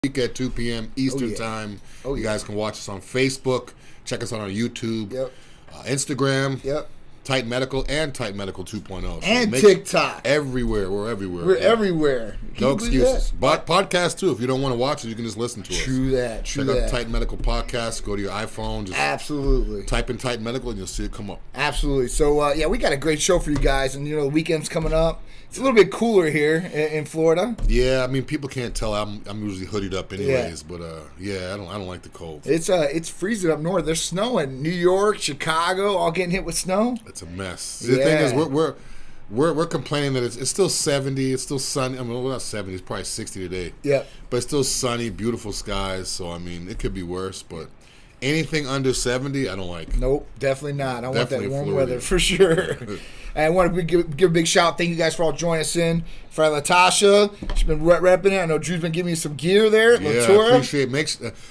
week at 2 p.m. Eastern Time. You guys can watch us on Facebook. Check us out on YouTube. Instagram. Titan Medical and Titan Medical 2.0. So and TikTok. Everywhere. We're everywhere. We're everywhere. No excuses. But podcast too. If you don't want to watch it, you can just listen to us. True that. Check out Titan Medical Podcast. Go to your iPhone. Just absolutely. Type in Titan Medical and you'll see it come up. Absolutely. So, we got a great show for you guys. And, the weekend's coming up. It's a little bit cooler here in Florida. Yeah, I mean, people can't tell. I'm usually hoodied up anyways. But, I don't like the cold. It's freezing up north. There's snow in New York, Chicago, all getting hit with snow. It's a mess. The thing is, we're complaining that it's still 70. It's still sunny. I mean, well, not 70. It's probably 60 today. Yeah. But it's still sunny, beautiful skies. So, I mean, it could be worse. But anything under 70, I don't like. Nope, definitely not. I want that warm weather for sure. And I want to give a big shout. Thank you guys for all joining us in. Friday Latasha, she's been repping it. I know Drew's been giving me some gear there. I appreciate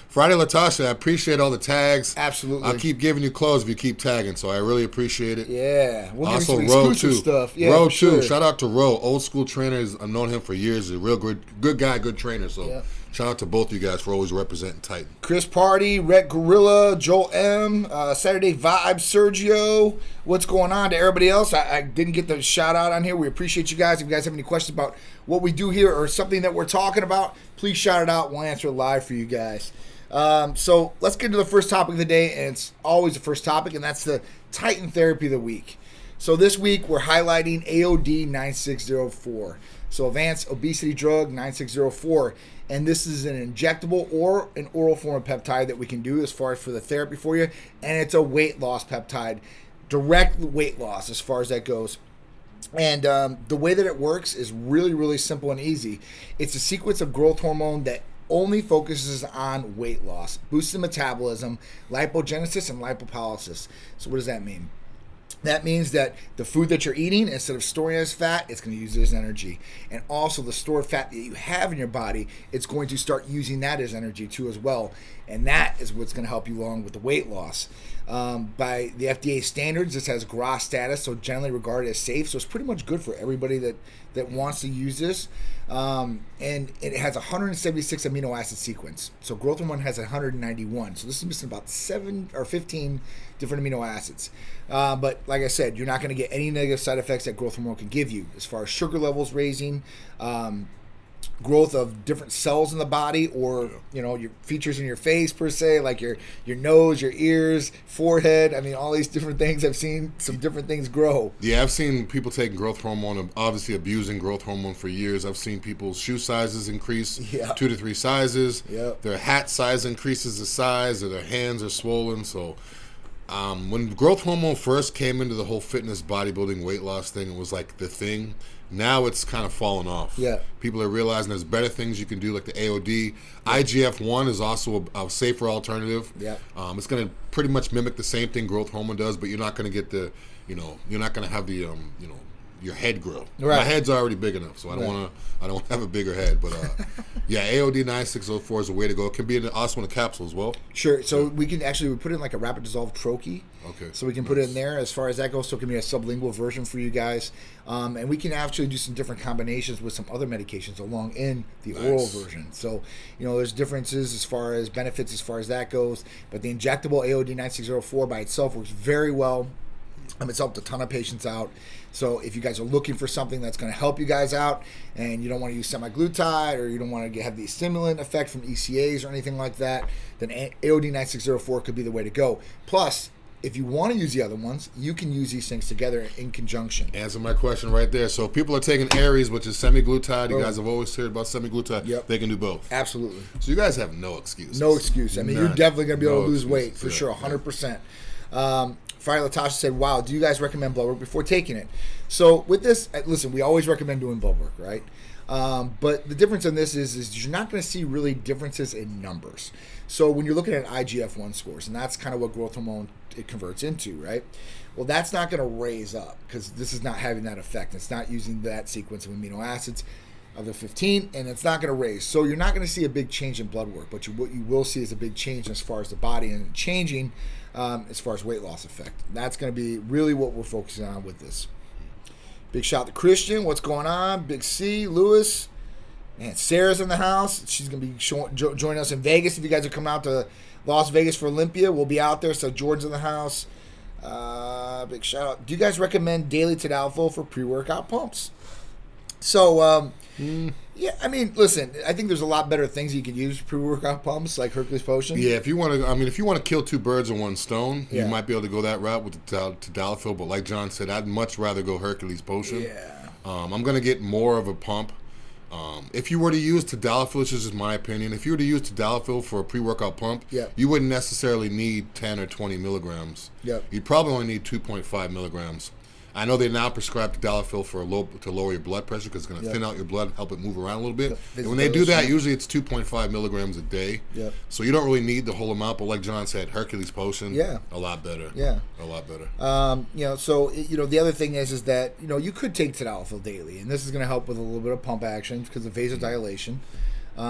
Friday Latasha. I appreciate all the tags. Absolutely. I'll keep giving you clothes if you keep tagging. So I really appreciate it. Yeah. We'll also give you some exclusive stuff. Yeah, Ro too. Shout out to Ro, old school trainers. I've known him for years. He's a real good guy, good trainer. So. Shout out to both of you guys for always representing Titan. Chris Party, Rhett Gorilla, Joel M, Saturday Vibe, Sergio. What's going on to everybody else? I didn't get the shout out on here. We appreciate you guys. If you guys have any questions about what we do here or something that we're talking about, please shout it out. We'll answer it live for you guys. So let's get to the first topic of the day, and it's always the first topic, and that's the Titan Therapy of the Week. So this week we're highlighting AOD 9604. So Advanced Obesity Drug 9604. And this is an injectable or an oral form of peptide that we can do as far as for the therapy for you. And it's a weight loss peptide, direct weight loss as far as that goes. And the way that it works is really, really simple and easy. It's a sequence of growth hormone that only focuses on weight loss, boosts the metabolism, lipogenesis, and lipopolysis. So what does that mean? That means that the food that you're eating, instead of storing it as fat, it's going to use it as energy. And also the stored fat that you have in your body, it's going to start using that as energy too as well. And that is what's going to help you along with the weight loss. By the FDA standards, this has GRAS status, so generally regarded as safe. So it's pretty much good for everybody that wants to use this. And it has 176 amino acid sequence. So growth hormone has 191. So this is missing about 7 or 15 different amino acids. But like I said, you're not going to get any negative side effects that growth hormone can give you as far as sugar levels raising, growth of different cells in the body, or your features in your face per se, like your nose, your ears, forehead. I mean, all these different things. I've seen some different things grow. Yeah, I've seen people taking growth hormone, obviously abusing growth hormone for years. I've seen people's shoe sizes increase 2 to 3 sizes. Their hat size increases the size, or their hands are swollen. So when growth hormone first came into the whole fitness, bodybuilding, weight loss thing, it was like the thing. Now it's kind of fallen off. People are realizing there's better things you can do, like the AOD. IGF-1 is also a safer alternative. It's going to pretty much mimic the same thing growth hormone does, but you're not going to get the, you're not going to have the, your head grow. My head's already big enough, so I don't want to have a bigger head. But AOD 9604 is a way to go. It can be also in a capsule as well. Sure. So we can we put in like a rapid dissolved troche. Okay. So we can put it in there as far as that goes. So it can be a sublingual version for you guys, and we can actually do some different combinations with some other medications along in the oral version. So there's differences as far as benefits as far as that goes. But the injectable AOD 9604 by itself works very well. It's helped a ton of patients out. So if you guys are looking for something that's going to help you guys out, and you don't want to use semaglutide, or you don't want to have the stimulant effect from ECAs or anything like that, then AOD 9604 could be the way to go. Plus, if you want to use the other ones, you can use these things together in conjunction. Answer my question right there. So if people are taking Aries, which is semaglutide, you guys have always heard about semaglutide, they can do both. Absolutely. So you guys have no excuse. No excuse. I mean, you're definitely going to be able to lose weight, for sure, 100%. Friday Latasha said, wow, do you guys recommend blood work before taking it? So with this, listen, we always recommend doing blood work, right? But the difference in this is you're not going to see really differences in numbers. So when you're looking at IGF-1 scores, and that's kind of what growth hormone it converts into, right? Well, that's not going to raise up because this is not having that effect. It's not using that sequence of amino acids of the 15, and it's not going to raise. So you're not going to see a big change in blood work, but what you will see is a big change as far as the body and changing as far as weight loss effect. That's going to be really what we're focusing on with this. Big shout out to Christian. What's going on? Big C, Lewis. And Sarah's in the house. She's going to be joining us in Vegas. If you guys are coming out to Las Vegas for Olympia, we'll be out there. So Jordan's in the house. Big shout out. Do you guys recommend daily tadalafil for pre-workout pumps? So, yeah, I mean, listen, I think there's a lot better things you could use pre-workout pumps, like Hercules Potion. Yeah, if you want to kill two birds with one stone, you might be able to go that route with the tadalafil. But like John said, I'd much rather go Hercules Potion. Yeah. I'm going to get more of a pump. If you were to use tadalafil, which is just my opinion, if you were to use tadalafil for a pre-workout pump, you wouldn't necessarily need 10 or 20 milligrams. You'd probably only need 2.5 milligrams. I know they now prescribe tadalafil to lower your blood pressure because it's going to thin out your blood, help it move around a little bit. And when they do that, usually it's 2.5 milligrams a day. So you don't really need the whole amount. But like John said, Hercules Potion, a lot better. A lot better. So the other thing is that you could take tadalafil daily, and this is going to help with a little bit of pump action because of vasodilation,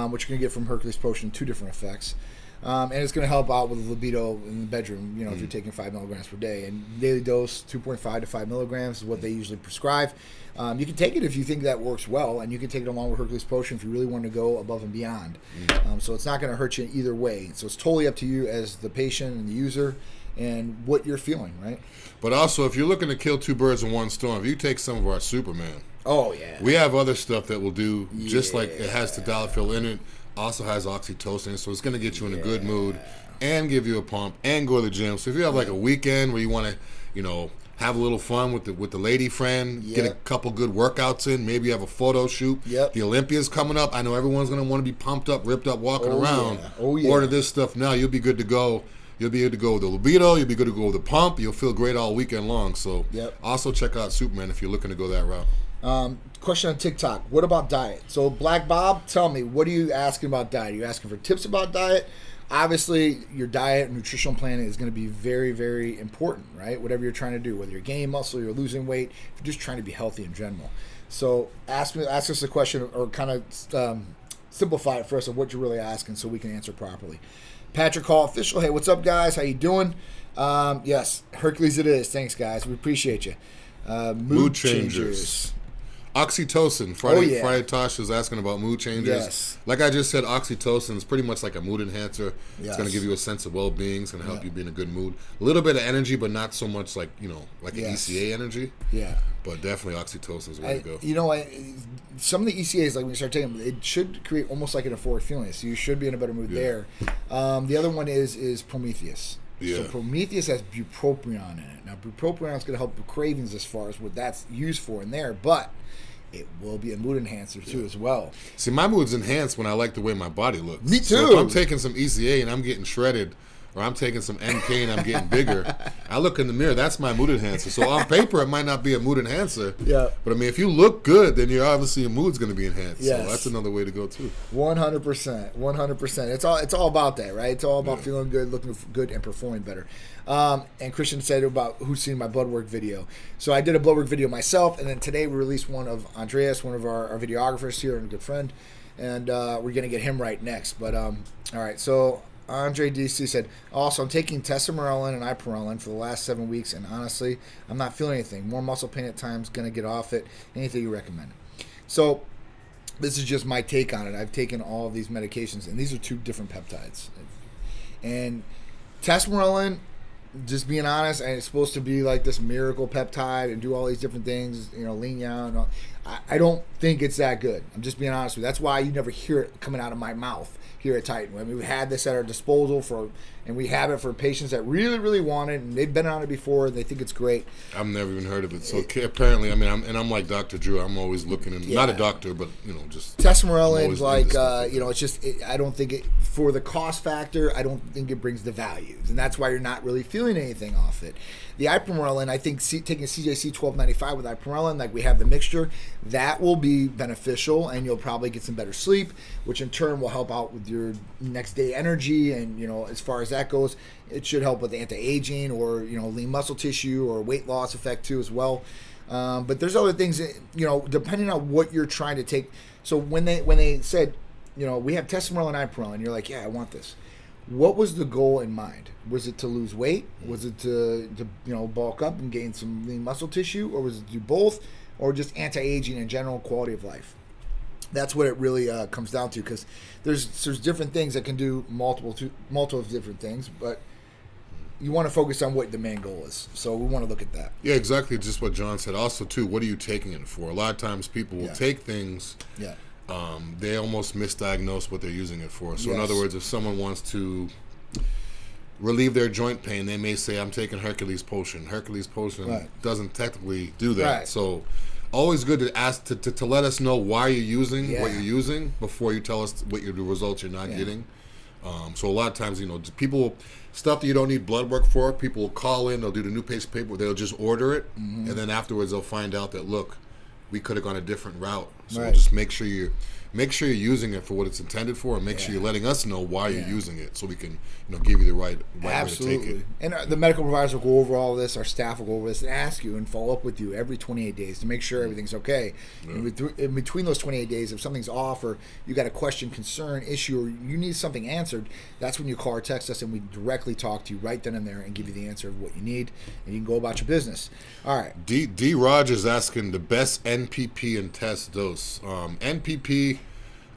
which you're going to get from Hercules Potion, 2 different effects. And it's going to help out with libido in the bedroom, if you're taking 5 milligrams per day. And daily dose, 2.5 to 5 milligrams is what they usually prescribe. You can take it if you think that works well, and you can take it along with Hercules Potion if you really want to go above and beyond. So it's not going to hurt you either way. So it's totally up to you as the patient and the user and what you're feeling, right? But also, if you're looking to kill 2 birds with one stone, if you take some of our Superman, we have other stuff that will do just like it has tadalafil in it. Also has oxytocin, so it's going to get you in a good mood and give you a pump and go to the gym. So if you have like a weekend where you want to, have a little fun with the lady friend, get a couple good workouts in, maybe you have a photo shoot. The Olympia's coming up. I know everyone's going to want to be pumped up, ripped up, walking around. Order this stuff now. You'll be good to go. You'll be able to go with the libido. You'll be good to go with the pump. You'll feel great all weekend long. So also check out Superman if you're looking to go that route. Question on TikTok. What about diet? So Black Bob, tell me, what are you asking about diet? Are you asking for tips about diet? Obviously, your diet and nutritional planning is going to be very, very important, right? Whatever you're trying to do, whether you're gaining muscle, you're losing weight, if you're just trying to be healthy in general. So ask us a question or kind of simplify it for us of what you're really asking so we can answer properly. Patrick Hall Official. Hey, what's up, guys? How you doing? Yes, Hercules it is. Thanks, guys. We appreciate you. Mood changers. Oxytocin. Friday Tosh is asking about mood changes. Like I just said, oxytocin is pretty much like a mood enhancer. It's going to give you a sense of well-being. It's going to help you be in a good mood. A little bit of energy, but not so much like an ECA energy. But definitely oxytocin is the way to go. Some of the ECAs, like when you start taking them, it should create almost like an euphoric feeling. So you should be in a better mood there. The other one is Prometheus. So Prometheus has bupropion in it. Now, bupropion is going to help with cravings as far as what that's used for in there, but it will be a mood enhancer too as well. See, my mood's enhanced when I like the way my body looks. Me too. So if I'm taking some ECA and I'm getting shredded, or I'm taking some NK and I'm getting bigger, I look in the mirror, that's my mood enhancer. So on paper, it might not be a mood enhancer. But I mean, if you look good, then you're obviously your mood's going to be enhanced. So that's another way to go too. 100%. 100%. It's all about that, right? It's all about feeling good, looking good, and performing better. And Christian said about who's seen my blood work video. So I did a blood work video myself, and then today we released one of Andreas, one of our videographers here and a good friend, and we're going to get him right next. But all right, so Andre DC said, also, I'm taking testosterone and iprelin for the last 7 weeks, and honestly, I'm not feeling anything. More muscle pain at times, going to get off it. Anything you recommend? So this is just my take on it. I've taken all of these medications, and these are 2 different peptides. And testosterone, just being honest, and it's supposed to be like this miracle peptide and do all these different things, lean you out and all. I don't think it's that good. I'm just being honest with you. That's why you never hear it coming out of my mouth here at Titan. I mean, we've had this at our disposal and we have it for patients that really, really want it, and they've been on it before, and they think it's great. I've never even heard of it. So apparently, I mean, I'm like Dr. Drew. I'm always looking, not a doctor, but just testosterone. Like it's just I don't think it, for the cost factor, I don't think it brings the values, and that's why you're not really feeling anything off it. The iprelin, I think taking CJC 1295 with iprelin, like we have the mixture, that will be beneficial, and you'll probably get some better sleep, which in turn will help out with your next day energy, and as far as that goes, it should help with anti-aging or lean muscle tissue or weight loss effect too as well. But there's other things that, depending on what you're trying to take. So when they said, we have testosterone and iprelin, you're like, yeah, I want this. What was the goal in mind? Was it to lose weight? Was it to bulk up and gain some lean muscle tissue, or was it to do both, or just anti-aging and general quality of life? That's what it really comes down to, because there's different things that can do multiple different things, but you want to focus on what the main goal is. So we want to look at that. Yeah, exactly. Just what John said. Also, too, what are you taking it for? A lot of times people will take things. Yeah. They almost misdiagnose what they're using it for. So in other words, if someone wants to relieve their joint pain, they may say, I'm taking Hercules potion. Hercules potion doesn't technically do that. Right. So always good to ask to let us know why you're using what you're using before you tell us what the results you're not getting. So a lot of times, people, stuff that you don't need blood work for, people will call in, they'll do the new patient paper, they'll just order it, and then afterwards they'll find out that, look, we could have gone a different route. So just make sure you're using it for what it's intended for, and make sure you're letting us know why you're using it, so we can give you the right way to take it. And the medical providers will go over all of this. Our staff will go over this and ask you and follow up with you every 28 days to make sure everything's okay. In between those 28 days, if something's off or you got a question, concern, issue, or you need something answered, that's when you call or text us, and we directly talk to you right then and there and give you the answer of what you need, and you can go about your business. All right. D. Rogers asking the best NPP and test dose. NPP,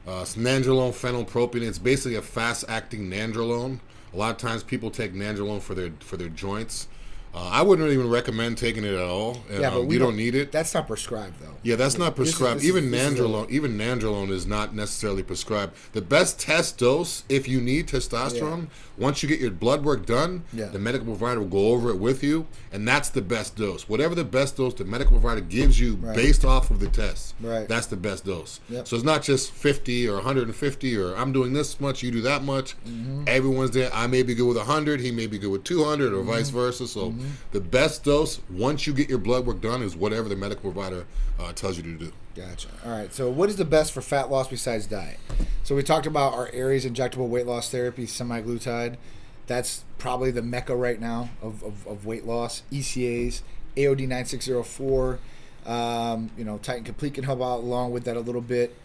nandrolone phenylpropionate. It's basically a fast-acting nandrolone. A lot of times people take nandrolone for their joints. I wouldn't even recommend taking it at all. But you don't need it. That's not prescribed, though. Yeah, that's not prescribed. Even nandrolone is not necessarily prescribed. The best test dose, if you need testosterone, once you get your blood work done, the medical provider will go over it with you, and that's the best dose. Whatever the best dose the medical provider gives you based off of the test, that's the best dose. Yep. So it's not just 50 or 150 or I'm doing this much, you do that much. Everyone's there. I may be good with 100, he may be good with 200, or vice versa. So the best dose, once you get your blood work done, is whatever the medical provider tells you to do. Gotcha. All right. So what is the best for fat loss besides diet? So we talked about our Aries injectable weight loss therapy, semaglutide. That's probably the mecca right now of weight loss. ECAs, AOD 9604. Titan Complete can help out along with that a little bit.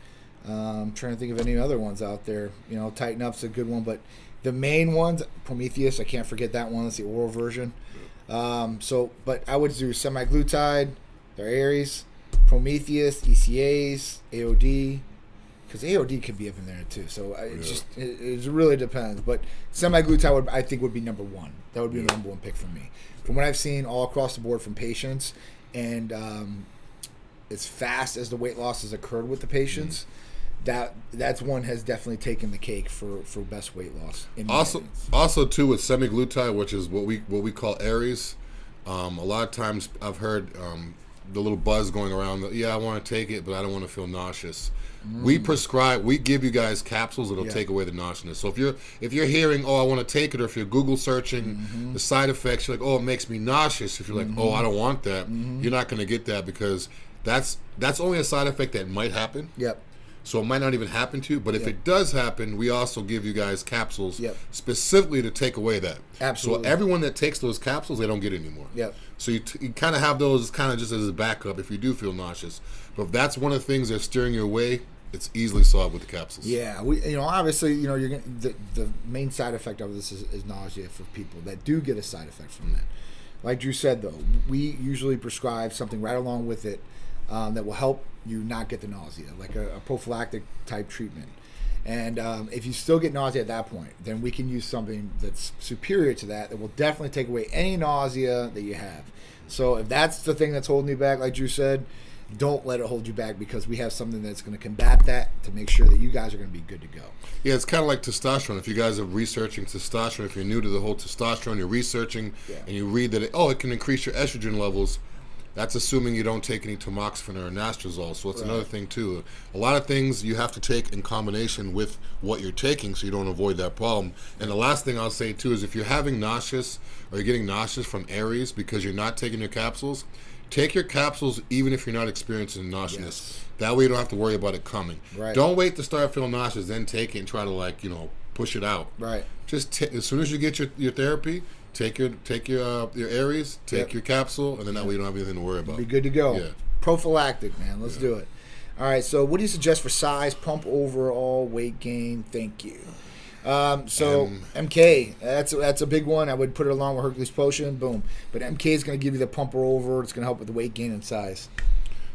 I'm trying to think of any other ones out there. Tighten Up's a good one, but the main ones, Prometheus, I can't forget that one. That's the oral version. But I would do semaglutide, their Aries, Prometheus, ECAs, AOD, because AOD could be up in there too. So it really depends. But semaglutide I think would be number one. That would be the number one pick for me. From what I've seen all across the board from patients, and as fast as the weight loss has occurred with the patients, that's one has definitely taken the cake for best weight loss. Also too with semaglutide, which is what we call Aries. A lot of times I've heard the little buzz going around that, I want to take it, but I don't want to feel nauseous. We give you guys capsules that'll take away the nauseousness. So if you're hearing, I want to take it, or if you're Google searching the side effects, you're like, it makes me nauseous. If you're like, I don't want that, you're not going to get that, because that's only a side effect that might happen. Yep. So it might not even happen to you, but if it does happen, we also give you guys capsules specifically to take away that. Absolutely. So everyone that takes those capsules, they don't get it anymore. Yep. So you kind of have those kind of just as a backup if you do feel nauseous. But if that's one of the things that's steering your way, it's easily solved with the capsules. Yeah, obviously, you're gonna, the main side effect of this is nausea for people that do get a side effect from that. Like Drew said, though, we usually prescribe something right along with it that will help you not get the nausea, like a prophylactic type treatment. And if you still get nausea at that point, then we can use something that's superior to that will definitely take away any nausea that you have. So if that's the thing that's holding you back, like Drew said, don't let it hold you back, because we have something that's going to combat that to make sure that you guys are going to be good to go. Yeah, it's kind of like testosterone. If you guys are researching testosterone, if you're new to the whole testosterone, you're researching and you read that it can increase your estrogen levels. That's assuming you don't take any tamoxifen or anastrozole. So it's another thing too. A lot of things you have to take in combination with what you're taking, so you don't avoid that problem. And the last thing I'll say too is, if you're having nauseous or you're getting nauseous from Aries because you're not taking your capsules, take your capsules even if you're not experiencing nauseousness. Yes. That way you don't have to worry about it coming. Right. Don't wait to start feeling nauseous, then take it and try to push it out. Right. Just as soon as you get your therapy, take your Aries, take your capsule, and then that way you don't have anything to worry about. Be good to go. Yeah. Prophylactic, man. Let's do it. All right. So what do you suggest for size, pump overall, weight gain? Thank you. So MK, that's a big one. I would put it along with Hercules Potion. Boom. But MK is going to give you the pumper over. It's going to help with the weight gain and size.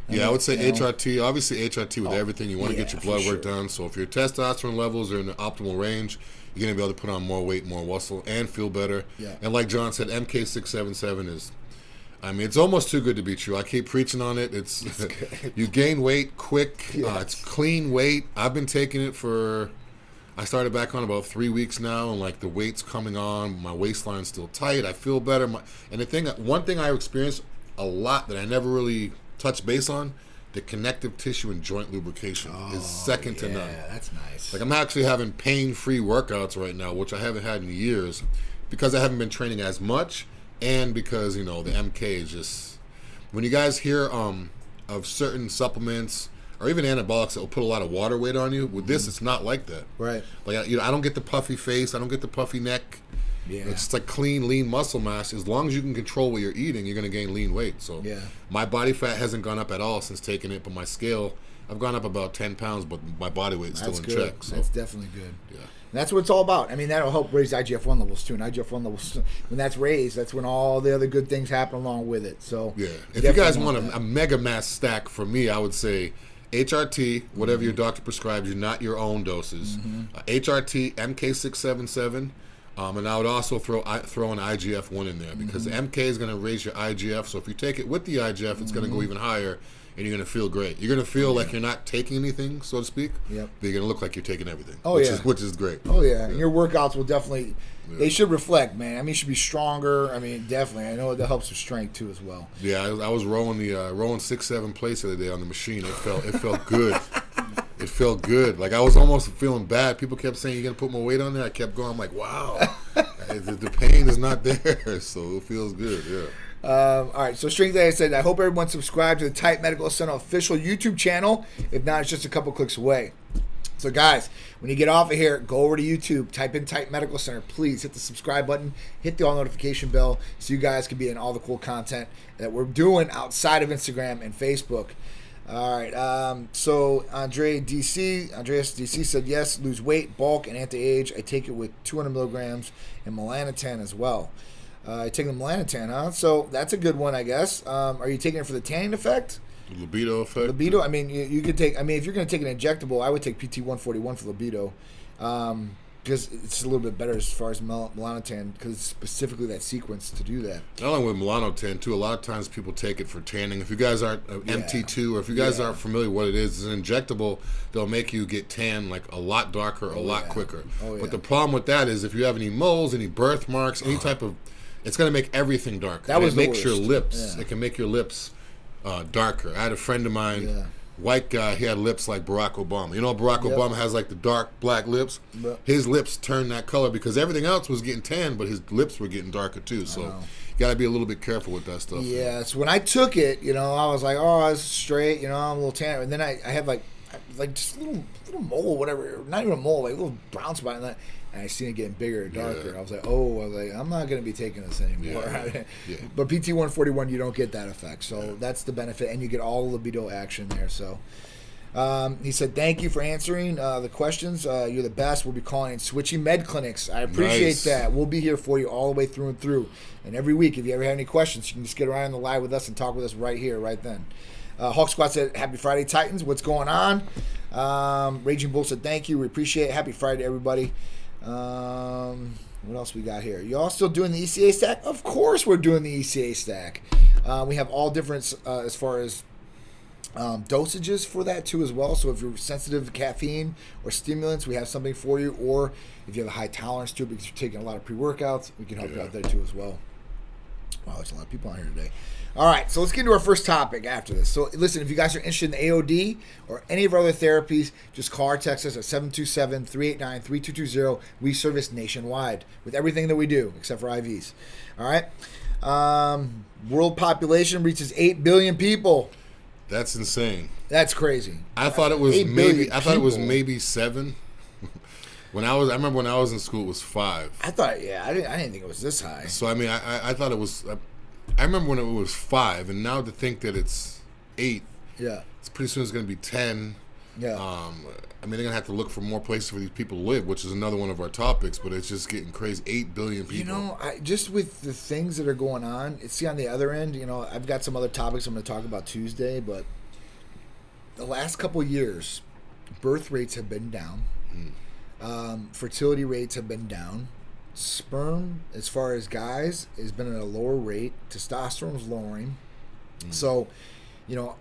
Yeah, I would say HRT. Obviously, HRT with everything. You want to get your blood work done. So if your testosterone levels are in the optimal range, you're going to be able to put on more weight, more muscle, and feel better. Yeah. And like John said, MK677 is, I mean, it's almost too good to be true. I keep preaching on it. It's you gain weight quick. Yes. It's clean weight. I've been taking it for, I started back on about 3 weeks now, and like the weight's coming on. My waistline's still tight. I feel better. One thing I experienced a lot that I never really touched base on, the connective tissue and joint lubrication is second to none. Yeah, that's nice. Like I'm actually having pain-free workouts right now, which I haven't had in years because I haven't been training as much and because, the MK is just... When you guys hear of certain supplements or even anabolics that will put a lot of water weight on you, with this, it's not like that. Right. Like, I don't get the puffy face. I don't get the puffy neck. Yeah. It's like clean, lean muscle mass. As long as you can control what you're eating, you're going to gain lean weight. So my body fat hasn't gone up at all since taking it, but my scale, I've gone up about 10 pounds, but my body weight's still in check. So. That's definitely good. Yeah. And that's what it's all about. I mean, that'll help raise IGF-1 levels too. And IGF-1 levels, when that's raised, that's when all the other good things happen along with it. So yeah. If you guys want a mega mass stack, for me, I would say HRT, whatever your doctor prescribes you, not your own doses. HRT, MK677. And I would also throw an IGF-1 in there because the MK is going to raise your IGF. So if you take it with the IGF, it's going to go even higher, and you're going to feel great. You're going to feel like you're not taking anything, so to speak. Yep. But you're going to look like you're taking everything. Which is great. Oh yeah. And your workouts will definitely. Yeah. They should reflect, man. I mean, you should be stronger. I mean, definitely. I know that helps with strength too, as well. Yeah, I was rolling 6-7 plates the other day on the machine. It felt good. It felt good. Like I was almost feeling bad. People kept saying, "You're gonna put more weight on there." I kept going. I'm like, "Wow, the pain is not there, so it feels good." Yeah. All right. So, strength. Like I said, I hope everyone subscribes to the Titan Medical Center official YouTube channel. If not, it's just a couple clicks away. So, guys, when you get off of here, go over to YouTube, type in Titan Medical Center. Please hit the subscribe button, hit the all notification bell, so you guys can be in all the cool content that we're doing outside of Instagram and Facebook. All right. So Andreas DC said yes, lose weight, bulk, and anti-age. I take it with 200 milligrams and melanotan as well. I take the melanotan, huh? So that's a good one, I guess. Are you taking it for the tanning effect? The libido effect. Libido. I mean, you could take. I mean, if you're going to take an injectable, I would take PT-141 for libido. Because it's a little bit better as far as melanotan, because it's specifically that sequence to do that. Not only with melanotan, too, a lot of times people take it for tanning. If you guys aren't MT2, or if you guys aren't familiar with what it is, it's an injectable. They'll make you get tan like a lot darker, a lot quicker. But the problem with that is if you have any moles, any birthmarks, any type of, it's going to make everything darker. It makes your lips. It can make your lips darker. I had a friend of mine. White guy, he had lips like Barack Obama. You know, Barack Obama has like the dark black lips. His lips turned that color because everything else was getting tan, but his lips were getting darker too. So you got to be a little bit careful with that stuff. Yeah, so when I took it, I was like, oh, it's straight, I'm a little tan. And then I have like just a little mole, whatever, not even a mole, like a little brown spot in that. And I seen it getting bigger and darker. Yeah. I was like, I'm not going to be taking this anymore. But PT-141, you don't get that effect. So that's the benefit. And you get all libido action there. So he said, thank you for answering the questions. You're the best. We'll be calling in Switchy Med Clinics. I appreciate that. We'll be here for you all the way through and through. And every week, if you ever have any questions, you can just get around the live with us and talk with us right here, right then. Hawk Squad said, happy Friday, Titans. What's going on? Raging Bull said, thank you. We appreciate it. Happy Friday, everybody. What else we got here? Y'all still doing the ECA stack? Of course we're doing the ECA stack. We have all different as far as dosages for that too as well. So if you're sensitive to caffeine or stimulants, we have something for you. Or if you have a high tolerance to it because you're taking a lot of pre-workouts, we can help you out there too as well. Wow, there's a lot of people on here today. All right, so let's get into our first topic after this. So listen, if you guys are interested in AOD or any of our other therapies, just call or text us at 727-389-3220. We service nationwide with everything that we do except for IVs. All right. World population reaches 8 billion people. That's insane. That's crazy. I thought it was maybe 7. I remember when I was in school, it was 5. I didn't think it was this high. So I mean, I thought it was. I remember when it was 5, and now to think that it's 8. Yeah. It's pretty soon it's going to be 10. Yeah. I mean, they're going to have to look for more places for these people to live, which is another one of our topics, but it's just getting crazy. 8 billion people. Just with the things that are going on, see on the other end, I've got some other topics I'm going to talk about Tuesday, but the last couple of years, birth rates have been down. Fertility rates have been down. Sperm, as far as guys, has been at a lower rate. Testosterone's lowering. So, you know,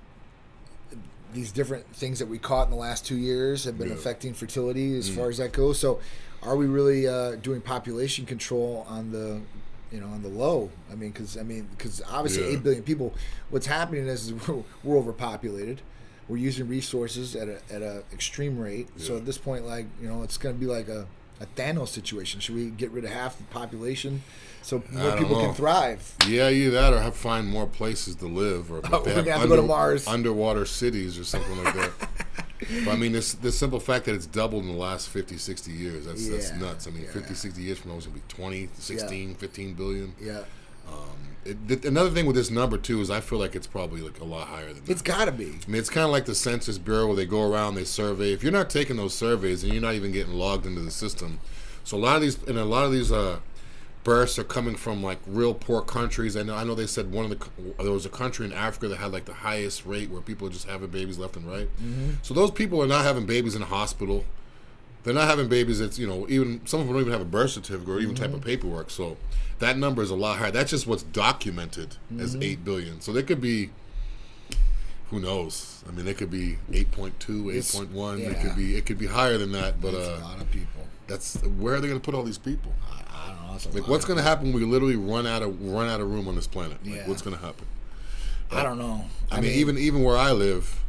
these different things that we caught in the last 2 years have been affecting fertility as far as that goes. So, are we really doing population control on the, you know, on the low? I mean, because obviously 8 billion people. What's happening is we're overpopulated. We're using resources at a extreme rate. So at this point, like, you know, it's going to be like a Thanos situation. Should we get rid of half the population so more people can thrive? Yeah, either that or find more places to live, or we're going to have to go to Mars. Underwater cities or something like that. But I mean, the simple fact that it's doubled in the last 50, 60 years, that's nuts. I mean, 50, 60 years from now, it's going to be 20, 16, 15 billion. Yeah. Another thing with this number, too, is I feel like it's probably like a lot higher than that. It's got to be. I mean, it's kind of like the Census Bureau where they go around, they survey. If you're not taking those surveys and you're not even getting logged into the system, so a lot of these births are coming from like real poor countries. I know they said there was a country in Africa that had like the highest rate where people are just having babies left and right. So those people are not having babies in a hospital. They're not having babies that's, you know, even some of them don't even have a birth certificate or even type of paperwork. So that number is a lot higher. That's just what's documented as 8 billion. So there could be, who knows? I mean, it could be 8.2, 8.1. Yeah. It could be higher than that. But that's a lot of people. Where are they going to put all these people? I don't know. That's a like, what's going to happen when we literally run out of room on this planet? Like, what's going to happen? I don't know. I mean, even where I live,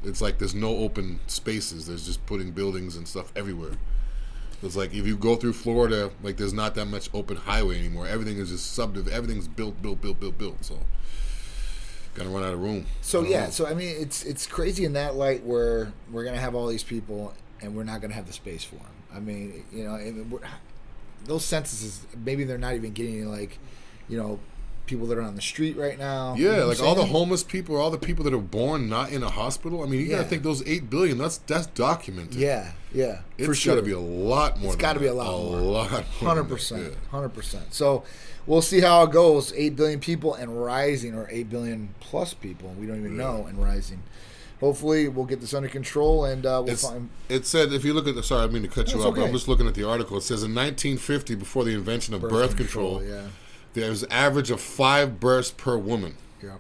it's like there's no open spaces. There's just putting buildings and stuff everywhere. It's like if you go through Florida, like there's not that much open highway anymore. Everything is just everything's built. So gotta run out of room. So so I mean, it's crazy in that light where we're gonna have all these people and we're not gonna have the space for them. I mean, you know, those censuses, maybe they're not even getting like, you know, people that are on the street right now. Yeah, you know, like all the homeless people, all the people that are born not in a hospital. I mean, you gotta think those 8 billion. That's documented. Yeah. It's gotta be a lot more. It's gotta be a lot more. 100%. 100%. So we'll see how it goes. 8 billion people and rising, or 8 billion plus people. We don't even know, and rising. Hopefully, we'll get this under control, and we'll find. It said, if you look at sorry, I didn't mean to cut you off. But I'm just looking at the article. It says in 1950, before the invention of birth control. There was an average of 5 births per woman. Yep.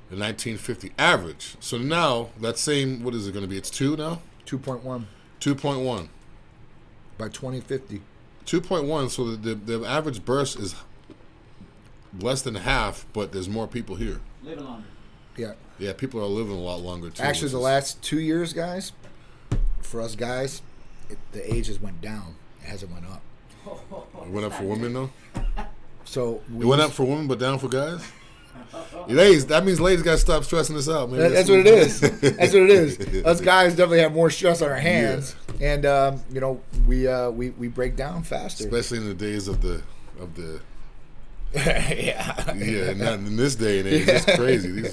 In 1950, average. So now that same, what is it going to be? It's 2 now. 2.1. 2.1 by 2050. 2.1. So the average birth is less than half, but there's more people here. Living longer. Yeah, people are living a lot longer too. Actually, the last 2 years, guys, for us guys, the ages went down. It hasn't went up. It went up for women though. So it went up for women, but down for guys. Ladies, that means ladies got to stop stressing this out, man. That's what it is. That's what it is. Us guys definitely have more stress on our hands, and you know, we break down faster, especially in the days of the. Yeah, not in this day and age. It's crazy.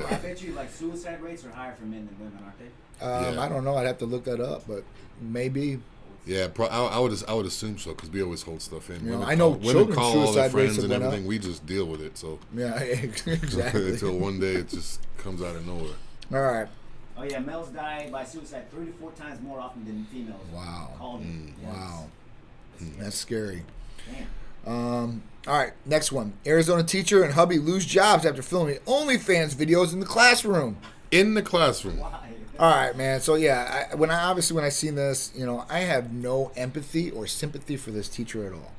I bet you like suicide rates are higher for men than women, aren't they? I don't know. I'd have to look that up, but maybe. Yeah, I would assume so, because we always hold stuff in. You know, I know women call all their friends and everything. We just deal with it. So yeah, exactly. Until one day it just comes out of nowhere. All right. Oh yeah, males die by suicide 3 to 4 times more often than females. Wow. Wow. That's scary. Damn. All right, next one. Arizona teacher and hubby lose jobs after filming OnlyFans videos in the classroom. In the classroom. Why? All right, man. So yeah, when I seen this, you know, I have no empathy or sympathy for this teacher at all.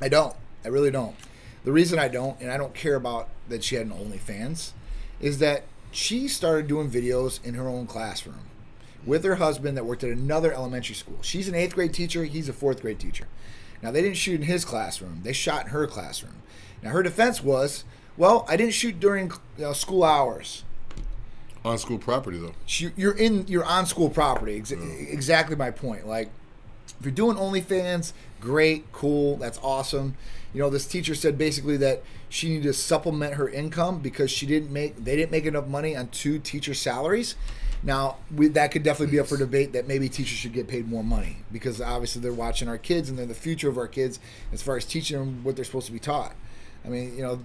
I don't. I really don't. The reason I don't, and I don't care about that she had an OnlyFans, is that she started doing videos in her own classroom with her husband that worked at another elementary school. She's an 8th grade teacher. He's a 4th grade teacher. Now, they didn't shoot in his classroom. They shot in her classroom. Now, her defense was, well, I didn't shoot during school hours. On school property, though. You're on school property. Exactly my point. Like, if you're doing OnlyFans, great, cool, that's awesome. You know, this teacher said basically that she needed to supplement her income because they didn't make enough money on 2 teacher salaries. Now, that could definitely be up for debate that maybe teachers should get paid more money, because obviously they're watching our kids and they're the future of our kids as far as teaching them what they're supposed to be taught. I mean, you know,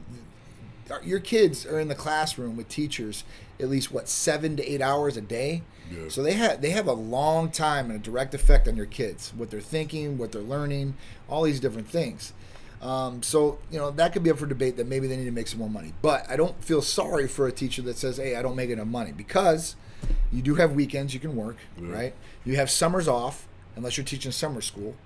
your kids are in the classroom with teachers at least 7 to 8 hours a day. Yeah. So they have a long time and a direct effect on your kids, what they're thinking, what they're learning, all these different things. So that could be up for debate that maybe they need to make some more money. But I don't feel sorry for a teacher that says, hey, I don't make enough money, because you do have weekends you can work, right? You have summers off, unless you're teaching summer school,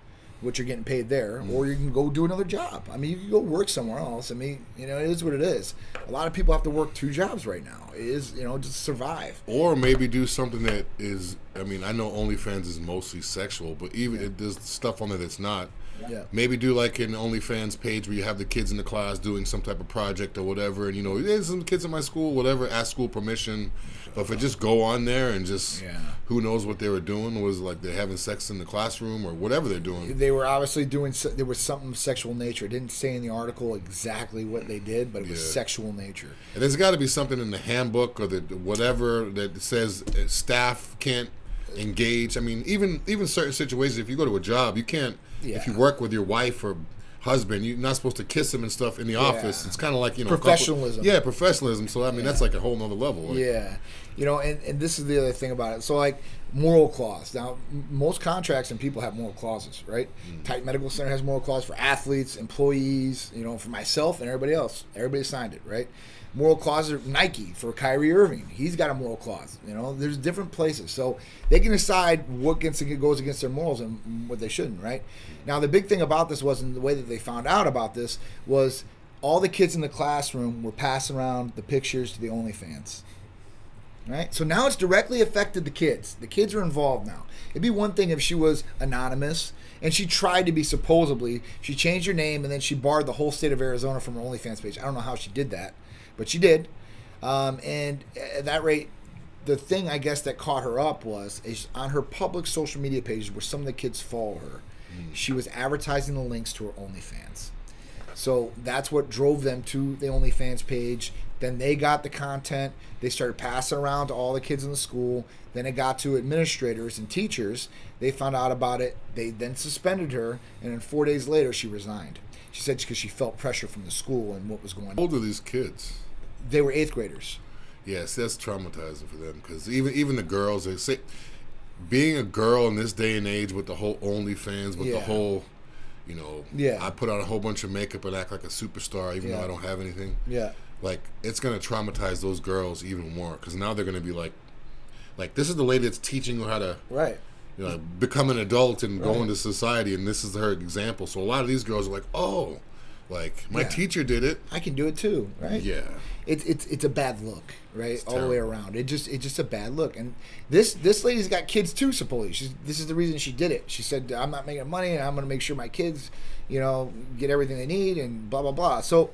which you're getting paid there, or you can go do another job. I mean, you can go work somewhere else. I mean, it is what it is. A lot of people have to work 2 jobs right now. It is, just to survive. Or maybe do something that is, I mean, I know OnlyFans is mostly sexual, but even there's stuff on there that's not. Yeah. Maybe do like an OnlyFans page where you have the kids in the class doing some type of project or whatever, and there's some kids in my school, whatever, ask school permission. But if it just go on there and just who knows what they were doing, was like they're having sex in the classroom or whatever they're doing. They were obviously doing, there was something sexual nature. It didn't say in the article exactly what they did, but it was sexual nature. And there's got to be something in the handbook or the whatever that says staff can't engage. I mean, even certain situations, if you go to a job, you can't. If you work with your wife or husband, you're not supposed to kiss him and stuff in the office. It's kind of like professionalism. Professionalism. So I mean, that's like a whole nother level. And this is the other thing about it. So like moral clause. Now, most contracts and people have moral clauses, right? Titan Medical Center has moral clause for athletes, employees. For myself and everybody else. Everybody signed it, right? Moral clause are Nike for Kyrie Irving. He's got a moral clause. There's different places. So they can decide what goes against their morals and what they shouldn't, right? Now, the big thing about this wasn't the way that they found out about this was all the kids in the classroom were passing around the pictures to the OnlyFans, right? So now it's directly affected the kids. The kids are involved now. It'd be one thing if she was anonymous and she tried to be she changed her name and then she barred the whole state of Arizona from her OnlyFans page. I don't know how she did that. But she did, and at that rate, the thing I guess that caught her up is on her public social media pages where some of the kids follow her, she was advertising the links to her OnlyFans. So that's what drove them to the OnlyFans page. Then they got the content. They started passing around to all the kids in the school. Then it got to administrators and teachers. They found out about it. They then suspended her, and then 4 days later, she resigned. She said because she felt pressure from the school and what was going on. How old are these kids? They were 8th graders. Yes, that's traumatizing for them because even the girls, they say, being a girl in this day and age with the whole OnlyFans, with the whole, I put on a whole bunch of makeup and act like a superstar even though I don't have anything. Yeah. Like, it's going to traumatize those girls even more because now they're going to be like, this is the lady that's teaching you how to become an adult and go into society, and this is her example. So a lot of these girls are like, oh, like my teacher did it, I can do it too, right? Yeah. It's a bad look, right? It's all terrible. The way around. It's just a bad look. And this lady's got kids too, supposedly. This is the reason she did it. She said, I'm not making money, and I'm going to make sure my kids, get everything they need, and blah blah blah. So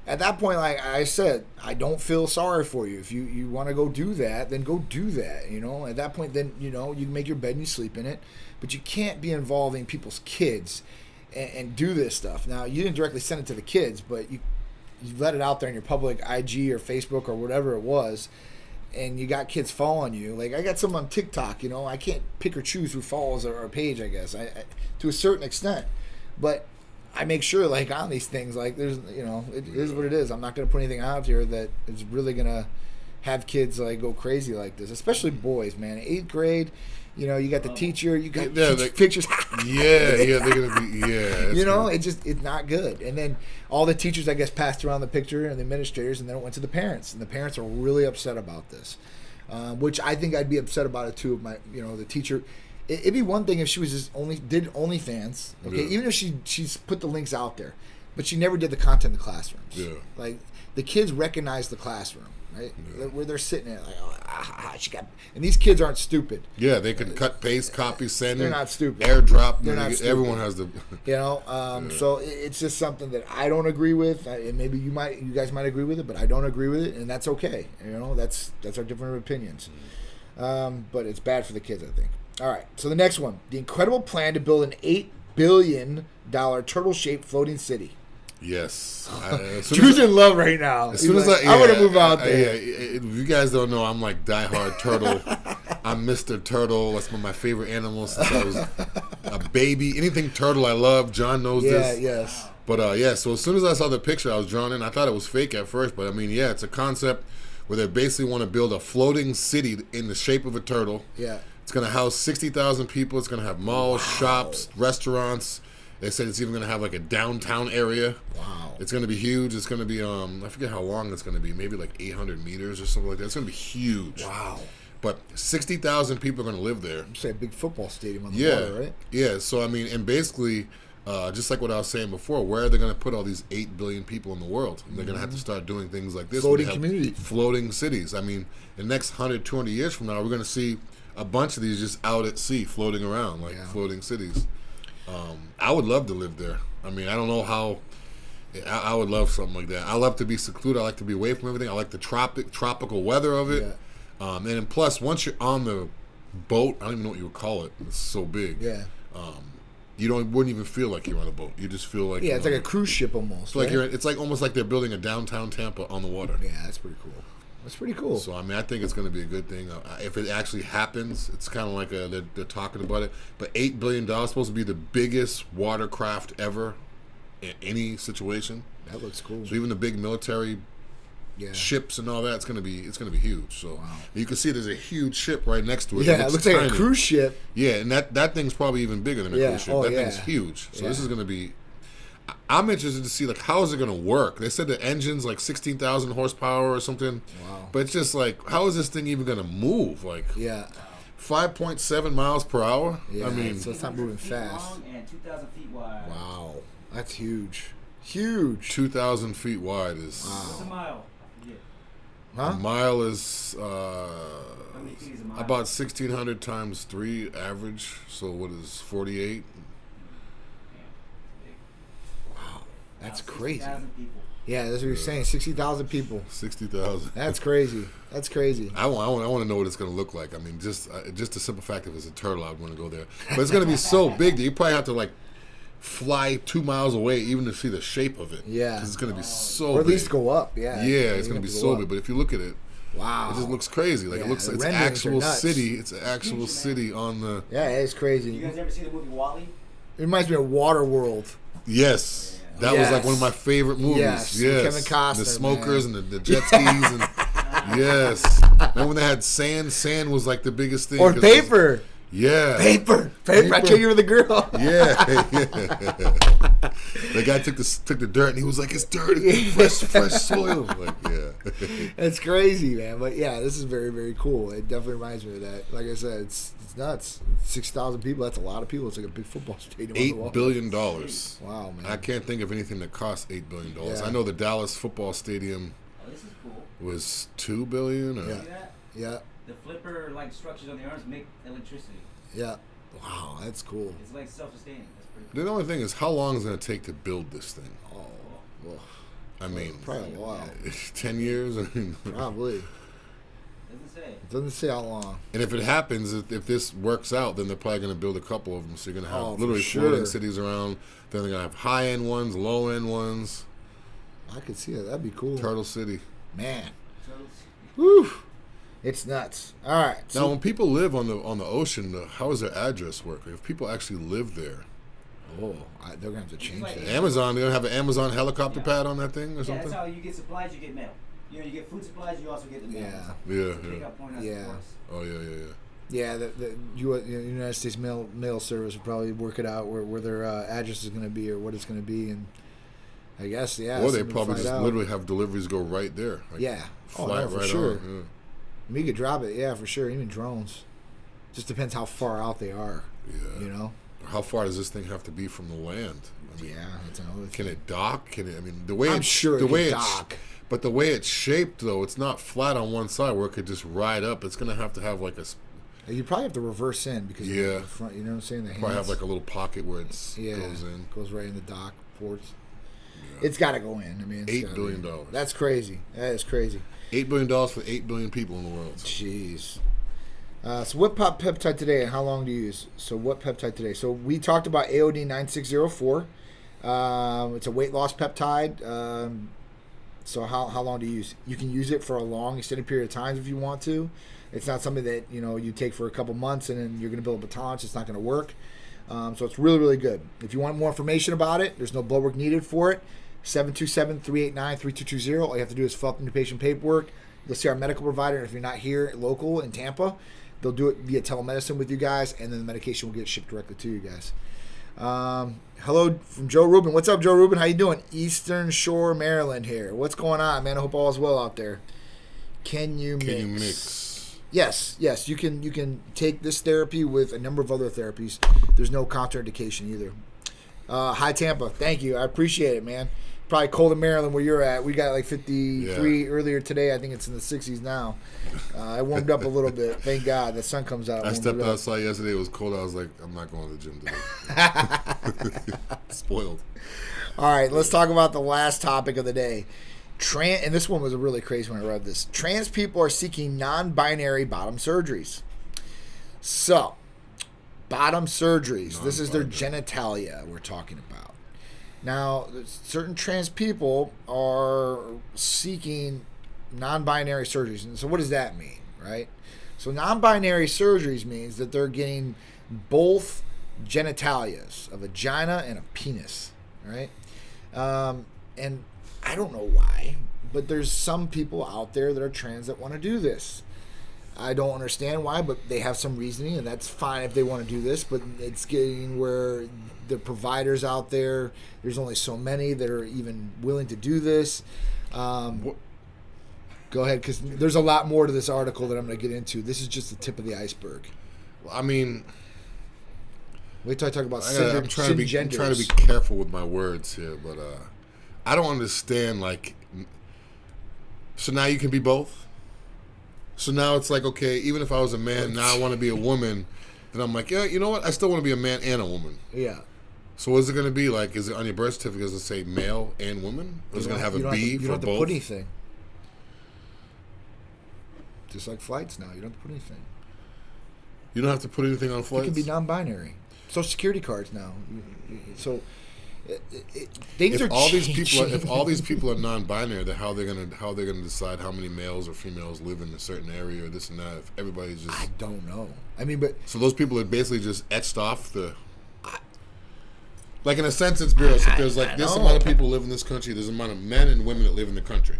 at that point, like I said, I don't feel sorry for you. If you want to go do that, then go do that. At that point, then you can make your bed and you sleep in it, but you can't be involving people's kids and do this stuff. Now, you didn't directly send it to the kids, but you let it out there in your public IG or Facebook or whatever it was, and you got kids following you. Like, I got some on TikTok, I can't pick or choose who follows our page, I guess, I to a certain extent. But I make sure, like, on these things, like, there's, it is what it is. I'm not going to put anything out here that is really going to have kids, like, go crazy like this, especially boys, man. 8th grade, you got the teacher, you got pictures. they're going to be, it's not good. And then all the teachers, I guess, passed around the picture and the administrators, and then it went to the parents. And the parents are really upset about this, which I think I'd be upset about it, too, if the teacher. It'd be one thing if she was just did OnlyFans, okay? Even if she's put the links out there, but she never did the content in the classrooms. Yeah. Like, the kids recognize the classroom, right? Yeah. Where they're sitting at, like, she got. And these kids aren't stupid. Yeah, they can cut, paste, copy, send. They're not stupid. Airdrop. They're not stupid. Everyone has the. So it's just something that I don't agree with. And maybe you guys might agree with it, but I don't agree with it, and that's okay. That's our different opinions. But it's bad for the kids, I think. All right, so the next one. The incredible plan to build an $8 billion turtle-shaped floating city. Yes. Drew's in love right now. As soon as I want to move out there. If you guys don't know, I'm like diehard turtle. I'm Mr. Turtle. That's one of my favorite animals since I was a baby. Anything turtle I love. John knows this. Yes. But yeah, so as soon as I saw the picture, I was drawn in. I thought it was fake at first, but I mean, yeah, it's a concept where they basically want to build a floating city in the shape of a turtle. Yeah. It's going to house 60,000 people. It's going to have malls, shops, restaurants. They said it's even going to have like a downtown area. Wow. It's going to be huge. It's going to be, I forget how long it's going to be, maybe like 800 meters or something like that. It's going to be huge. Wow. But 60,000 people are going to live there. It's like a big football stadium on the water, right? Yeah, so I mean, and basically, just like what I was saying before, where are they going to put all these 8 billion people in the world? And they're going to have to start doing things like this. Floating community. Floating cities. I mean, the next 100, 200 years from now, we're going to see a bunch of these just out at sea floating around, like floating cities. I would love to live there. I mean, I don't know how. I would love something like that. I love to be secluded. I like to be away from everything. I like the tropical weather of it. Yeah. And then plus, once you're on the boat, I don't even know what you would call it. It's so big. Yeah. You wouldn't even feel like you're on a boat. You just feel like it's like a cruise ship almost. It's like almost like they're building a downtown Tampa on the water. Yeah, that's pretty cool. That's pretty cool. So I mean, I think it's going to be a good thing. If it actually happens, it's kind of like they're talking about it. But $8 billion is supposed to be the biggest watercraft ever in any situation. That looks cool. So even the big military ships and all that, it's gonna be huge. So you can see there's a huge ship right next to it. Yeah, it looks like a cruise ship. Yeah, and that thing's probably even bigger than a cruise ship. That thing's huge. So this is gonna be. I'm interested to see like how is it gonna work. They said the engine's like 16,000 horsepower or something. Wow. But it's just like how is this thing even gonna move? Like 5.7 miles per hour. Yeah, I mean, so it's not moving fast. Long and 2,000 feet wide. Wow, that's huge. Huge. 2,000 feet wide is. Wow. What's a mile? Yeah. A mile is How many feet is a mile? about 1,600 times 3 average. So what is 48? Wow, that's crazy. 60,000 people. Yeah, that's what you're saying. 60,000 people. 60,000. That's crazy. That's crazy. I want to know what it's going to look like. I mean, just the simple fact if it's a turtle, I'd want to go there. But it's going to be so big that you probably have to like fly 2 miles away even to see the shape of it. Yeah. Because it's going to be so Or at big. least go up. Yeah. Yeah, it's going to be so big. But if you look at it, wow, it just looks crazy. Like it looks, it's an actual city. It's an actual city on the. Yeah, it's crazy. You guys ever see the movie WALL-E? It reminds me of Waterworld. Yes. That was like one of my favorite movies. Yes. Kevin Costner. The smokers and the jet skis. And, yes. Remember when they had sand? Sand was like the biggest thing. Or paper. Paper. I tell you were the girl. Yeah. The guy took the dirt and he was like, it's dirty. Fresh soil. Like, yeah. It's crazy, man. But yeah, this is very, very cool. It definitely reminds me of that. Like I said, it's nuts. 6,000 people, that's a lot of people. It's like a big football stadium. $8 billion. Wow, man. I can't think of anything that costs $8 billion. Yeah. I know the Dallas football stadium This is cool. was $2 billion. Or, See that? Yeah. The flipper like structures on the arms make electricity. Yeah. Wow, that's cool. It's like self-sustaining. That's pretty cool. The only thing is, how long is it going to take to build this thing? Oh, well, I mean, probably a while. 10 years? I mean, Probably. Doesn't say. It doesn't say how long. and if it happens, if this works out, then they're probably going to build a couple of them. So you're going to have literally sure. floating cities around. Then they're going to have high-end ones, low-end ones. I could see that. That'd be cool. Turtle City. Man. Turtles. Whew. It's nuts. All right. Now, when people live on the ocean, how does their address work? If people actually live there, they're gonna have to change like that. Amazon, they don't have an Amazon helicopter pad on that thing or Yeah, something? that's how you get supplies. You get mail. You know, you get food supplies. You also get the mail. Yeah. Yeah, Pick yeah. up point out Yeah. the force. Oh, yeah. Yeah, the United States mail service will probably work it out where their address is going to be or what it's going to be, and I guess Or they probably just literally have deliveries go right there. Like, yeah, fly for right sure. on. You could drop it, yeah, for sure. Even drones. Just depends how far out they are. Yeah. You know. How far does this thing have to be from the land? I mean, Yeah, that's another thing. can it dock? Can it? I mean, the way I'm it's, sure the it way can it's, dock. but the way it's shaped though, it's not flat on one side where it could just ride up. It's gonna have to have like a. You probably have to reverse in because Yeah. the front. You know what I'm saying? The Probably have hands. like a little pocket where it goes in. Goes right in the dock ports. It's got to go in. I mean, $8 billion. That's crazy. That is crazy. $8 billion for 8 billion people in the world. Jeez. So what peptide today and how long do you use? So what peptide today? So we talked about AOD 9604. It's a weight loss peptide. So how long do you use? You can use it for a long extended period of time if you want to. It's not something that you take for a couple months and then you're going to build up a tolerance. It's not going to work. So it's really, really good. If you want more information about it, there's no blood work needed for it. 727-389-3220. All you have to do is fill out the new patient paperwork. You'll see our medical provider. And if you're not here local in Tampa, they'll do it via telemedicine with you guys, and then the medication will get shipped directly to you guys. Hello from Joe Rubin. What's up, Joe Rubin? How you doing? Eastern Shore, Maryland here. What's going on, man? I hope all is well out there. Can you mix? Yes. You can take this therapy with a number of other therapies. There's no contraindication either. Hi, Tampa. Thank you. I appreciate it, man. Probably cold in Maryland where you're at. We got like 53 earlier today. I think it's in the 60s now. I warmed up a little bit. Thank God. The sun comes out. I stepped outside yesterday. It was cold. I was like, I'm not going to the gym today. Spoiled. All right. Let's talk about the last topic of the day. And this one was a really crazy when I read this. Trans people are seeking non-binary bottom surgeries. So, bottom surgeries. This is their genitalia we're talking about. Now, certain trans people are seeking non-binary surgeries. And so what does that mean, right? So non-binary surgeries means that they're getting both genitalias, a vagina and a penis, right? And I don't know why, but there's some people out there that are trans that want to do this. I don't understand why, but they have some reasoning, and that's fine if they want to do this, but it's getting where the providers out there, there's only so many that are even willing to do this. Go ahead, because there's a lot more to this article that I'm going to get into. This is just the tip of the iceberg. Well, I mean, wait till I talk about I'm trying to be careful with my words here, but I don't understand, like, so now you can be both? So now it's like, okay, even if I was a man, now I want to be a woman, then I'm like, yeah, you know what? I still want to be a man and a woman. Yeah. So what is it going to be like? Is it on your birth certificate? Does it say male and woman? Or is it going to have a B for both? You don't have to put anything. Just like flights now. You don't have to put anything. You don't have to put anything on flights? It can be non-binary. Social security cards now. So things are changing. If all these people are non-binary, then how they're gonna decide how many males or females live in a certain area or this and that? If everybody's just, I don't know. I mean, but so those people are basically just etched off the. Like in a sense, it's bureau. So there's like this amount of people live in this country. There's an amount of men and women that live in the country.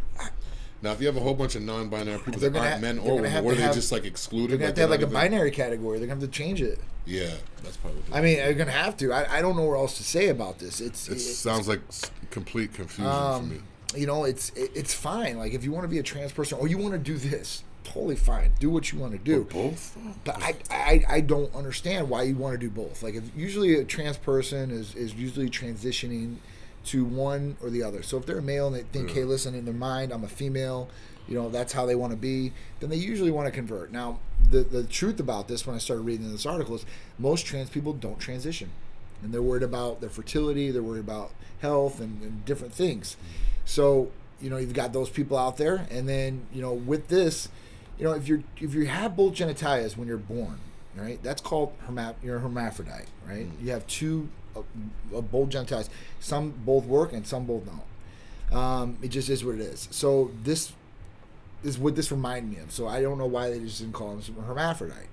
Now, if you have a whole bunch of non-binary people that aren't men or women, what are they just like excluded? They're going to have to have like a binary category. They're going to have to change it. Yeah, that's probably. I mean, they're going to have to. I don't know what else to say about this. It sounds like complete confusion for me. You know, it's fine. Like if you want to be a trans person or you want to do this, totally fine. Do what you want to do. But both? But I don't understand why you want to do both. Like usually a trans person is usually transitioning to one or the other. So if they're a male and they think, hey, listen, in their mind, I'm a female, you know, that's how they want to be, then they usually want to convert. Now, the truth about this, when I started reading this article, is most trans people don't transition. And they're worried about their fertility, they're worried about health and different things. So, you know, you've got those people out there. And then, you know, with this, you know, if you have both genitalias when you're born, right, that's called you're a hermaphrodite, right? You have two both genitalias. Some both work and some both don't. It just is what it is. So this is what this reminded me of. So I don't know why they just didn't call him a hermaphrodite.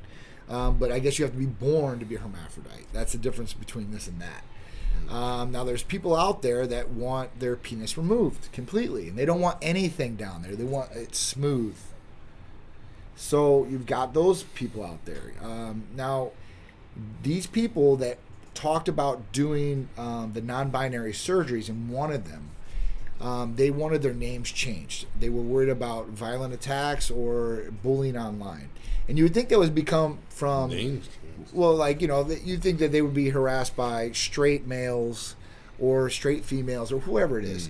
But I guess you have to be born to be a hermaphrodite. That's the difference between this and that. Now there's people out there that want their penis removed completely, and they don't want anything down there. They want it smooth. So you've got those people out there. Now these people that talked about doing the non-binary surgeries and wanted them, they wanted their names changed. They were worried about violent attacks or bullying online. And you would think that was become from, well, like, you know, you'd think that they would be harassed by straight males or straight females or whoever it is.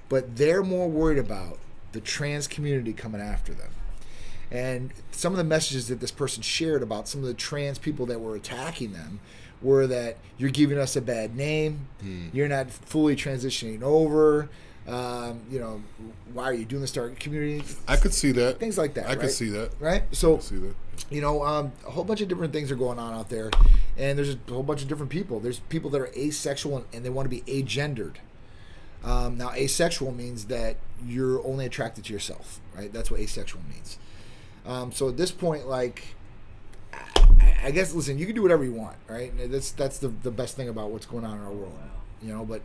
But they're more worried about the trans community coming after them. And some of the messages that this person shared about some of the trans people that were attacking them were that you're giving us a bad name, you're not fully transitioning over, you know, why are you doing this to our community? I could see that. Things like that. I could see that. Right? So, I could see that. You know, a whole bunch of different things are going on out there, and there's a whole bunch of different people. There's people that are asexual and they want to be agendered. Now, asexual means that you're only attracted to yourself, right? That's what asexual means. So at this point, like, I guess, listen, you can do whatever you want, right? That's the best thing about what's going on in our world, but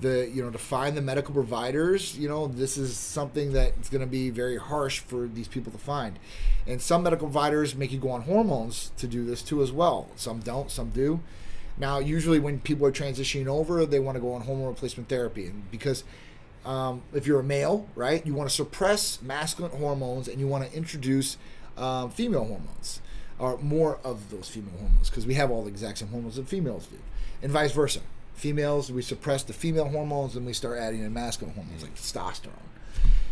to find the medical providers, this is something that's going to be very harsh for these people to find. And some medical providers make you go on hormones to do this too as well. Some don't, some do. Now, usually when people are transitioning over, they want to go on hormone replacement therapy. And because if you're a male, right, you want to suppress masculine hormones and you want to introduce female hormones, or more of those female hormones, because we have all the exact same hormones that females do, and vice versa. Females, we suppress the female hormones and we start adding in masculine hormones like testosterone.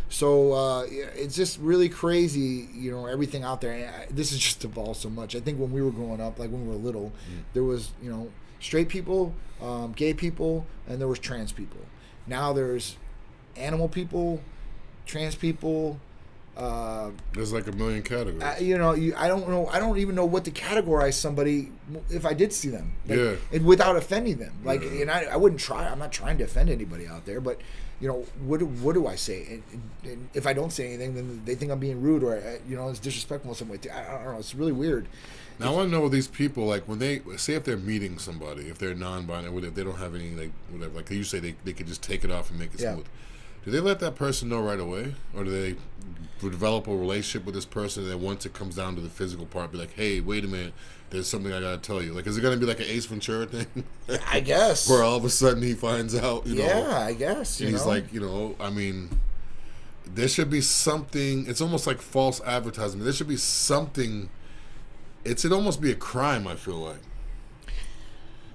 So it's just really crazy, everything out there. This has just evolved so much. I think when we were growing up, like when we were little, there was, straight people, gay people, and there was trans people. Now there's animal people, trans people. There's like a million categories. I don't know. I don't even know what to categorize somebody if I did see them. And without offending them. And I wouldn't try. I'm not trying to offend anybody out there, but what do I say? And if I don't say anything, then they think I'm being rude or it's disrespectful in some way. I don't know. It's really weird. Now I want to know these people, like when they say if they're meeting somebody, if they're non-binary, if they don't have any whatever, like you say they could just take it off and make it smooth. Do they let that person know right away, or do they develop a relationship with this person, and then once it comes down to the physical part, be like, hey, wait a minute, there's something I gotta tell you? Like, is it gonna be like an Ace Ventura thing? I guess. Where all of a sudden he finds out, I guess. And he's like, I mean, there should be something. It's almost like false advertisement. There should be something. It should almost be a crime. I feel like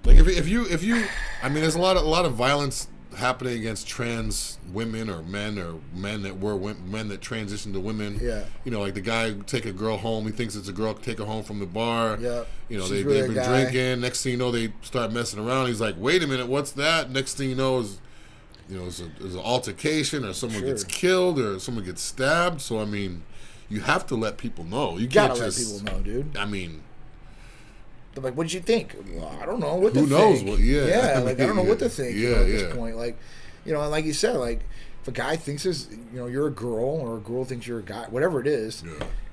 if you, I mean, there's a lot of violence happening against trans women or men that transition to women. Like the guy take a girl home, he thinks it's a girl, take her home from the bar. They've been drinking. Next thing you know, they start messing around. He's like, wait a minute, what's that? Next thing you know is an altercation, or someone gets killed, or someone gets stabbed. So I mean, you have to let people know. You gotta let people know, dude. I mean, they're like, what did you think? Well, I don't know what to think. Who knows? What, I don't know what to think at this point. And like you said, like if a guy thinks you're a girl, or a girl thinks you're a guy, whatever it is,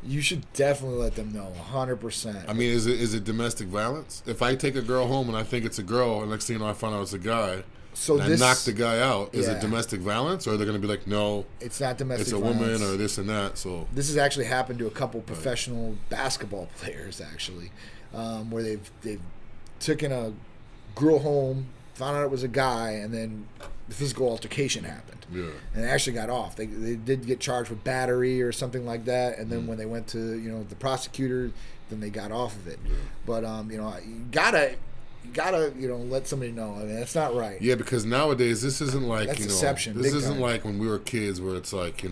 you should definitely let them know 100%. I mean, is it domestic violence? If I take a girl home and I think it's a girl, and next thing you know I find out it's a guy, and I knock the guy out, is it domestic violence, or are they going to be like, no, it's not domestic violence. It's a woman, or this and that? So this has actually happened to a couple professional basketball players, actually. Where they've taken a girl home, found out it was a guy, and then the physical altercation happened. And they actually got off. They did get charged with battery or something like that, and then when they went to the prosecutor, then they got off of it. But you gotta let somebody know. I mean, that's not right. Yeah, because nowadays this isn't like that's deception. This isn't like when we were kids, where it's like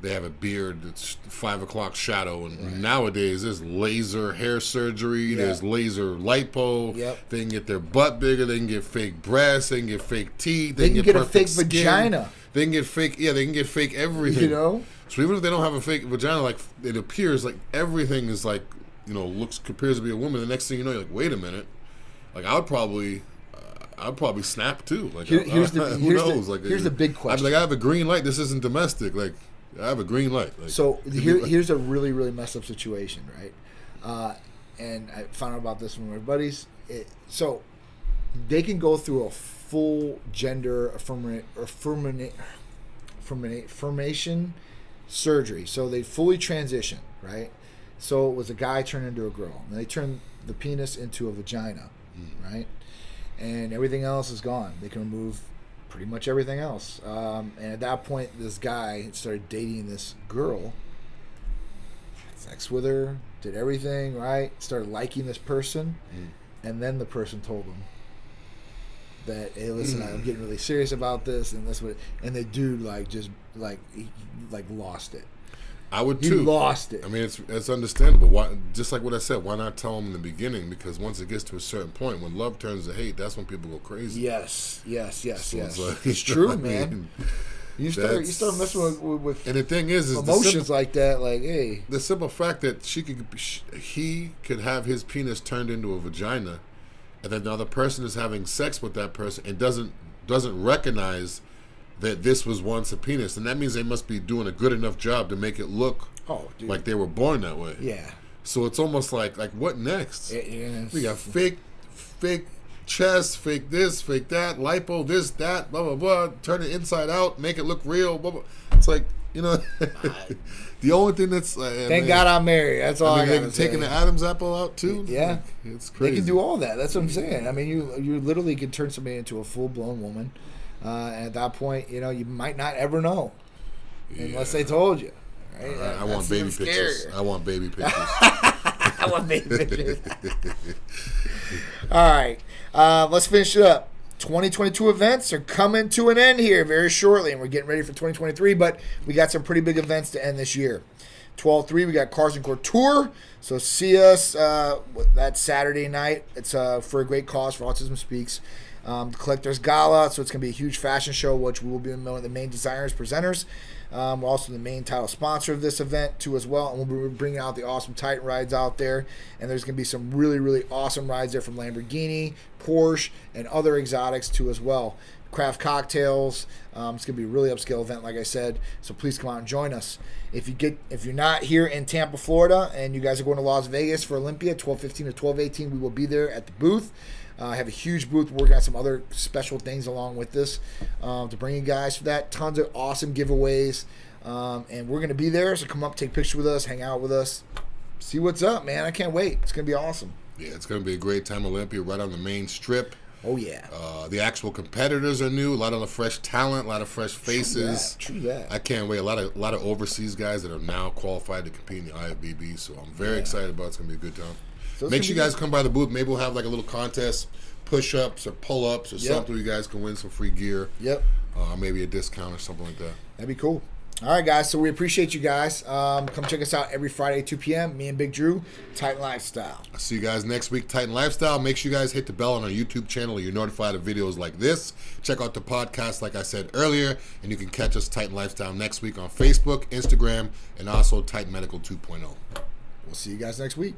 they have a beard that's 5 o'clock shadow, and nowadays there's laser hair surgery, there's laser lipo. They can get their butt bigger, they can get fake breasts, they can get fake teeth, they can get a fake vagina. They can get fake, they can get fake everything. So even if they don't have a fake vagina, like it appears like everything is like appears to be a woman. The next thing you know, you're like, wait a minute, like I'd probably snap too. Like here's here's the big question. I'd be like, I have a green light. This isn't domestic. Like, I have a green light. Like, so here's a really, really messed up situation, right? And I found out about this from my buddies. So they can go through a full gender affirmation surgery. So they fully transition, right? So it was a guy turned into a girl. And they turned the penis into a vagina, right? And everything else is gone. They can remove pretty much everything else. And at that point, this guy started dating this girl, had sex with her, did everything, right? Started liking this person. And then the person told him that, hey, listen, I'm getting really serious about this, and that's what. And the dude he lost it. I would too. He lost it. I mean, it's understandable. Why? Just like what I said, why not tell him in the beginning? Because once it gets to a certain point, when love turns to hate, that's when people go crazy. Yes. So it's true, man. You start messing with and the thing is emotions like that. Like, hey, the simple fact that he could have his penis turned into a vagina, and then the other person is having sex with that person and doesn't recognize that this was once a penis, and that means they must be doing a good enough job to make it look like they were born that way. Yeah. So it's almost like what next? We got fake chest, fake this, fake that, lipo, this, that, blah, blah, blah. Turn it inside out, make it look real, blah, blah. It's like, the only thing that's... Thank God I'm married. That's all I got. Taking the Adam's apple out, too? Yeah. Like, it's crazy. They can do all that. That's what I'm saying. I mean, you literally can turn somebody into a full-blown woman. And at that point, you might not ever know. Unless they told you. Right? I want baby pictures. I want baby pictures. I want baby pictures. All right. Let's finish it up. 2022 events are coming to an end here very shortly, and we're getting ready for 2023, but we got some pretty big events to end this year. 12/3, we got Cars and Couture, so see us that Saturday night. It's for a great cause, for Autism Speaks. The Collector's Gala, so it's going to be a huge fashion show, which we will be one of the main designers, presenters. We're also the main title sponsor of this event, too, as well. And we'll be bringing out the awesome Titan rides out there. And there's going to be some really, really awesome rides there from Lamborghini, Porsche, and other exotics, too, as well. Craft cocktails. It's going to be a really upscale event, like I said. So please come out and join us. If you're not here in Tampa, Florida, and you guys are going to Las Vegas for Olympia, 12/15 to 12/18, we will be there at the booth. I have a huge booth working on some other special things along with this to bring you guys for that. Tons of awesome giveaways. And we're going to be there, so come up, take pictures with us, hang out with us. See what's up, man. I can't wait. It's going to be awesome. Yeah, it's going to be a great time. Olympia, right on the main strip. Oh, yeah. The actual competitors are new. A lot of fresh talent, a lot of fresh faces. True that. I can't wait. A lot of overseas guys that are now qualified to compete in the IFBB. So I'm very excited about it. It's going to be a good time. So make sure you guys come by the booth. Maybe we'll have like a little contest, push-ups or pull-ups or something where you guys can win some free gear. Yep. Maybe a discount or something like that. That'd be cool. All right, guys. So we appreciate you guys. Come check us out every Friday at 2 p.m. Me and Big Dru, Titan Lifestyle. I'll see you guys next week, Titan Lifestyle. Make sure you guys hit the bell on our YouTube channel or you're notified of videos like this. Check out the podcast, like I said earlier, and you can catch us, Titan Lifestyle, next week on Facebook, Instagram, and also Titan Medical 2.0. We'll see you guys next week.